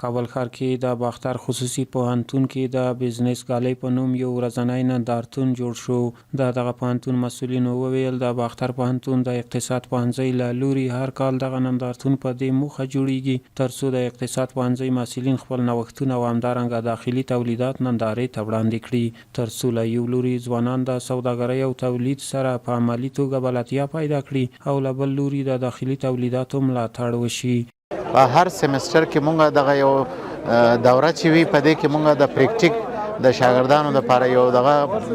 کابل ښار کې د باختر خصوصي پوهنتون کې د بزنس ګالۍ په نوم یو ورځنی نندارتون جوړ شو. دغه پوهنتون مسؤلینو وویل د باختر پوهنتون د اقتصاد پوهنځۍ له لوري هر کال دغه نندارتون په دې موخه جوړیږي ترڅو د اقتصاد پوهنځۍ محصلین خپل نوښتونه او همدارنګه داخلي تولیدات نندارې ته وړاندې کړي، ترڅو له یو لوري ځوانان د سوداګرۍ او تولید سره په عملي توګه بلدتیا پیدا کړي او له بل لوري د داخلي تولیداتو ملاتړ وشي. په هر سیمستر کې مونږ دغه یو دوره چې وي په دې کې مونږ د پریکټیک د شاګردانو لپاره یو دغه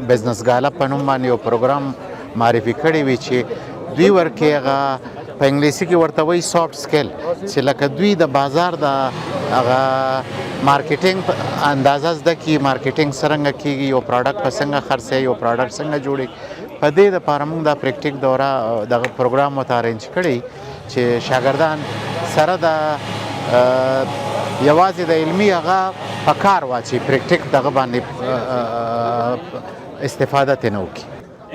بزنس ګاله په نوم باندې یو پروګرام معرفي کړی وي چې دوی ورکې هغه په انګلیسي کې ورته وایي سافټ سکل چې لکه دوی د بازار د هغه مارکیټینګ اندازه زده کړي، مارکیټینګ څرنګه کېږي، یو پروډکټ په څنګه خرڅوي، یو پروډکټ څنګه جوړوي. په دې دپاره موږ د پریکټیک دوره دغه پروګرام ورته ارینج کړی چې شاګردان سره د یوازې د علمي هغه په کار واچي، پریکټیک دغه باندې استفاده ترې وکړي.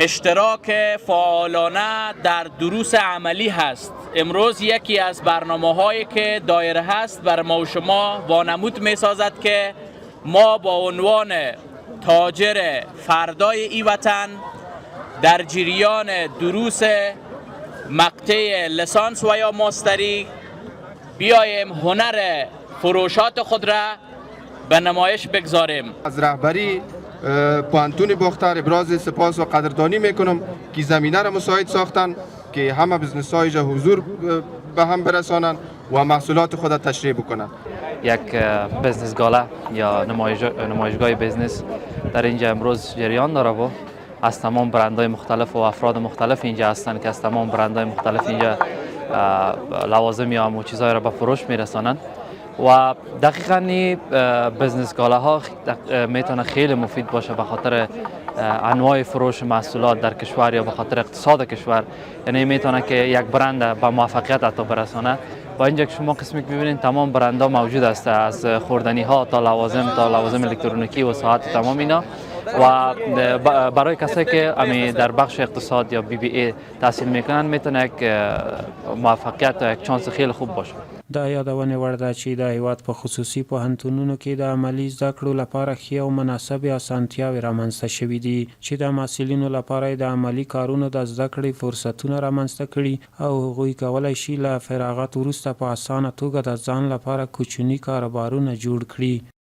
اشتراک فعالانه در دروس عملی هست. امروز یکی از برنامه‌هایی که دایره هست بر ما و شما وانمود می‌سازد که ما با عنوان تاجر فردای ای وطن در جریان دروس مقطع لیسانس و یا ماستری بیایم هنر فروشات خود را به نمایش بگذاریم. از رهبری پوهنتون باختر ابراز سپاس و قدردانی میکنم که زمینه را مساعد ساختن که همه بزنس های حضور به هم برسانند و محصولات خود را تشریح بکنند. یک بزنس گالا یا نمایشگاه بزنس در اینجا امروز جریان داره و از تمام برندهای مختلف و افراد مختلف اینجا هستند که از تمام برندهای مختلف اینجا لوازم یا همون چیزهای را به فروش میرسانند و دقیقاً بزنس گالاها میتونه خیلی مفید باشه به خاطر انواع فروش محصولات در کشور یا به خاطر اقتصاد کشور. یعنی میتونه که یک برند به موفقیت حتی برسانه. با اینجا که شما قسمی که ببینید تمام برندها موجود است، از خوردنی ها تا لوازم الکترونیکی و ساعت تمام اینا. و برای کسایی که در بخش اقتصاد یا BBA تحصیل میکنن میتونه یک موفقیت و یک چانس خیلی خوب باشه. د یادونې وړ ده چې د هیواد په خصوصي پوهنتونونو کې د عملي زده کړو لپاره ښې او مناسبې اسانتیاوې رامنځته شوي دي چې د محصلینو لپاره د عملي کارونو د زده کړې فرصتونه رامنځته کړي او هغوی کولی شي له فراغت وروسته په اسانه توګه د ځان لپاره کوچني کاروبارونه جوړ کړي.